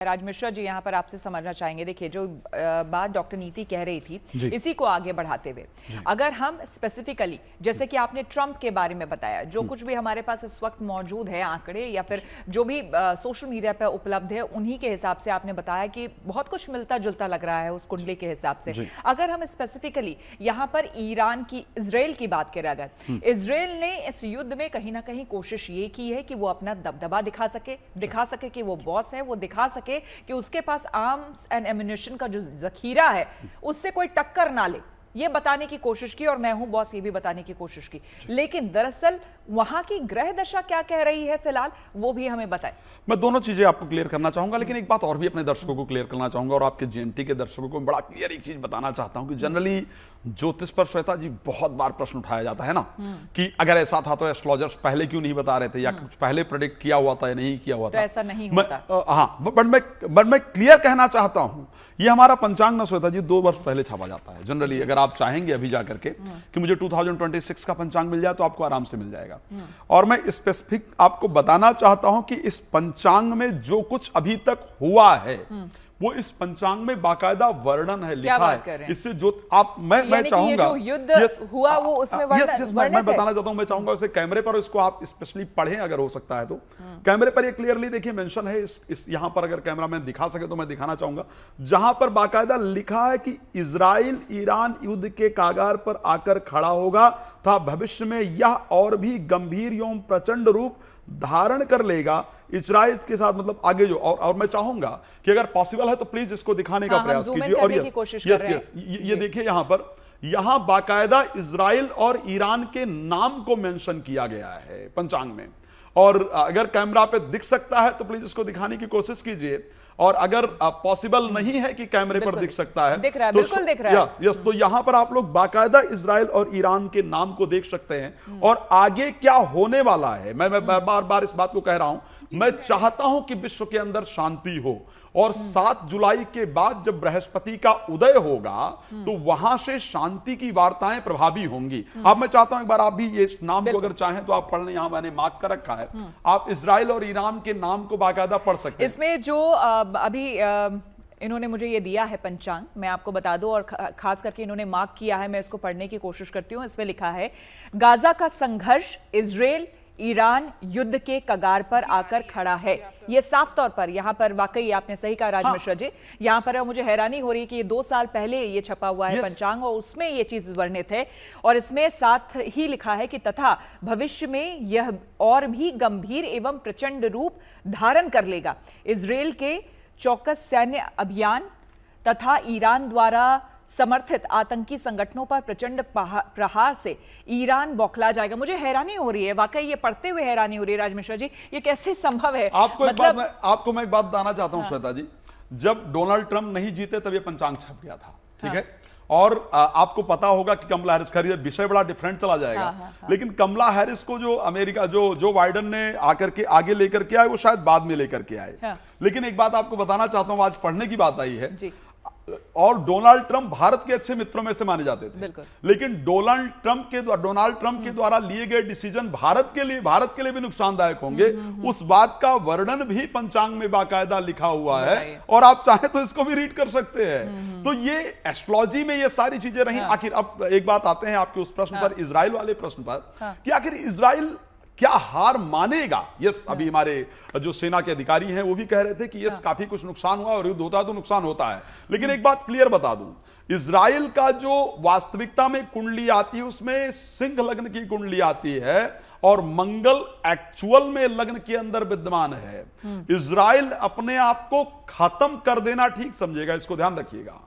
राज मिश्रा जी यहाँ पर आपसे समझना चाहेंगे। देखिए, जो बात डॉक्टर नीति कह रही थी, इसी को आगे बढ़ाते हुए अगर हम स्पेसिफिकली, जैसे कि आपने ट्रंप के बारे में बताया, जो कुछ भी हमारे पास इस वक्त मौजूद है आंकड़े या फिर जो भी सोशल मीडिया पर उपलब्ध है, उन्हीं के हिसाब से आपने बताया कि बहुत कुछ मिलता जुलता लग रहा है उस कुंडली के हिसाब से। अगर हम स्पेसिफिकली यहाँ पर ईरान की, इजराइल की बात करें, अगर इजराइल ने इस युद्ध में कहीं ना कहीं कोशिश ये की है कि वो अपना दबदबा दिखा सके कि वो बॉस है, वो दिखा सके कि उसके पास आर्म्स एंड एम्युनिशन का जो जखीरा है उससे कोई टक्कर ना ले, ये बताने की कोशिश की, और मैं हूं बॉस, ये भी बताने की कोशिश की। लेकिन दरअसल वहां की ग्रह दशा क्या कह रही है फिलहाल, वो भी हमें बताएं। मैं दोनों चीजें आपको क्लियर करना चाहूंगा, लेकिन एक बात और भी अपने दर्शकों को क्लियर करना चाहूंगा और आपके जीएमटी के दर्शकों को बड़ा क्लियर एक चीज बताना चाहता हूं कि जनरली ज्योतिष पर श्वेता जी बहुत बार प्रश्न उठाया जाता है ना कि अगर ऐसा था तो एस्ट्रोलॉजर्स पहले क्यों नहीं बता रहे थे, या कुछ पहले प्रेडिक्ट किया हुआ था या नहीं किया हुआ था। तो ऐसा नहीं होता। हाँ, बट मैं क्लियर कहना चाहता हूं, ये हमारा पंचांग ना श्वेता जी 2 वर्ष पहले छापा जाता है जनरली। अगर आप चाहेंगे अभी जाकर के कि मुझे 2026 का पंचांग मिल जाए तो आपको आराम से मिल जाएगा। और मैं स्पेसिफिक आपको बताना चाहता हूं कि इस पंचांग में जो कुछ अभी तक हुआ है वो इस पंचांग में बाकायदा वर्णन है, लिखा है। इससे जो आप मैं चाहूंगा युद्ध हुआ वो उसमें मैं बताना चाहता हूं, मैं चाहूंगा उसे कैमरे पर इसको आप स्पेशली पढ़ें अगर हो सकता है तो। कैमरे पर ये क्लियरली देखिए मेंशन है, इस यहां पर अगर कैमरामैन दिखा सके तो मैं दिखाना चाहूंगा, जहां पर बाकायदा लिखा है कि इजराइल ईरान युद्ध के कागार पर आकर खड़ा होगा था, भविष्य में यह और भी गंभीर एवं प्रचंड रूप धारण कर लेगा इजराइल के साथ। मतलब आगे जो और मैं चाहूंगा कि अगर पॉसिबल है तो प्लीज इसको दिखाने का प्रयास कीजिए। और यस ये देखिए यहां बाकायदा इजराइल और ईरान के नाम को मेंशन किया गया है पंचांग में, और अगर कैमरा पे दिख सकता है तो प्लीज इसको दिखाने की कोशिश कीजिए। और अगर पॉसिबल नहीं है कि कैमरे पर दिख सकता है, दिख रहा है, बिल्कुल दिख रहा है। यस, तो यहां पर आप लोग बाकायदा इजराइल और ईरान के नाम को देख सकते हैं और आगे क्या होने वाला है। मैं बार बार इस बात को कह रहा हूं, मैं चाहता हूं कि विश्व के अंदर शांति हो, और 7 जुलाई के बाद जब बृहस्पति का उदय होगा तो वहां से शांति की वार्ताएं प्रभावी होंगी। अब मैं चाहता हूं एक बार आप भी ये नाम को अगर चाहें तो आप पढ़ लें, यहां मैंने मार्क कर रखा है, आप इजराइल और ईरान के नाम को बाकायदा पढ़ सकते हैं। इसमें जो अभी इन्होंने मुझे ये दिया है पंचांग, मैं आपको बता दूं, और खास करके इन्होंने मार्क किया है, मैं इसको पढ़ने की कोशिश करती हूं। इसमें लिखा है, गाजा का संघर्ष, इजराइल ईरान युद्ध के कगार पर आकर खड़ा है। ये साफ तौर पर यहाँ पर वाकई आपने सही कहा राज मिश्रा जी, यहाँ पर मुझे हैरानी हो रही है कि ये 2 साल पहले ये छपा हुआ है पंचांग, और उसमें ये चीज वर्णित है, और इसमें साथ ही लिखा है कि तथा भविष्य में यह और भी गंभीर एवं प्रचंड रूप धारण कर लेगा। इजराइल के चौकस सैन्य अभियान तथा ईरान द्वारा समर्थित आतंकी संगठनों पर प्रचंड प्रहार से ईरान बौखला जाएगा। मुझे हैरानी हो रही है, वाकई ये पढ़ते हुए हैरानी हो रही है राज मिश्रा जी, ये कैसे संभव है? आपको मैं एक बात बताना चाहता हूं श्वेता जी, जब डोनाल्ड ट्रंप नहीं जीते तब ये पंचांग छप गया था, ठीक है। और आपको पता होगा कि कमला हैरिस का विषय बड़ा डिफरेंट चला जाएगा, लेकिन कमला हैरिस को जो अमेरिका जो बाइडेन ने आकर के आगे लेकर के आए, वो शायद बाद में लेकर के आए। लेकिन एक बात आपको बताना चाहता हूं, आज पढ़ने की बात आई है, और डोनाल्ड ट्रंप भारत के अच्छे मित्रों में से माने जाते थे, लेकिन डोनाल्ड ट्रंप के द्वारा लिए गए डिसीजन भारत के लिए भी नुकसानदायक होंगे। उस बात का वर्णन भी पंचांग में बाकायदा लिखा हुआ है, और आप चाहे तो इसको भी रीड कर सकते हैं। तो ये एस्ट्रोलॉजी में ये सारी चीजें रही। आखिर अब एक बात आते हैं आपके उस प्रश्न पर, इजराइल वाले प्रश्न पर, कि आखिर इजराइल क्या हार मानेगा? यस, अभी हमारे जो सेना के अधिकारी हैं वो भी कह रहे थे कि यस काफी कुछ नुकसान हुआ, और युद्ध होता है तो नुकसान होता है। लेकिन एक बात क्लियर बता दूं, इजराइल का जो वास्तविकता में कुंडली आती है उसमें सिंह लग्न की कुंडली आती है, और मंगल एक्चुअल में लग्न के अंदर विद्यमान है। इजराइल अपने आप को खत्म कर देना ठीक समझेगा, इसको ध्यान रखिएगा।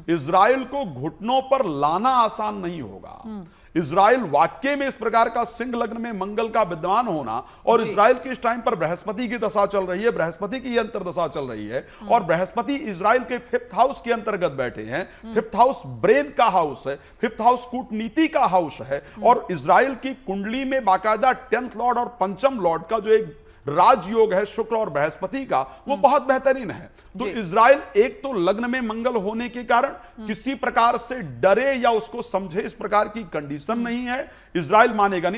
इजराइल को घुटनों पर लाना आसान नहीं होगा। इजराइल वाक्य में इस प्रकार का सिंह लग्न में मंगल का विद्यमान होना, और इजराइल के इस टाइम पर बृहस्पति की दशा चल रही है, बृहस्पति की अंतर्दशा चल रही है, और बृहस्पति इजराइल के 5th हाउस के अंतर्गत बैठे हैं। 5th हाउस ब्रेन का हाउस है, 5th हाउस कूटनीति का हाउस है, और इजराइल की कुंडली में बाकायदा 10th लॉर्ड और पंचम लॉर्ड का जो एक राजयोग है शुक्र और बृहस्पति का, वो बहुत बेहतरीन है। तो इजराइल एक तो लग्न में मंगल होने के कारण किसी प्रकार से डरे या उसको समझे इस प्रकार की कंडीशन नहीं है, इजराइल मानेगा नहीं।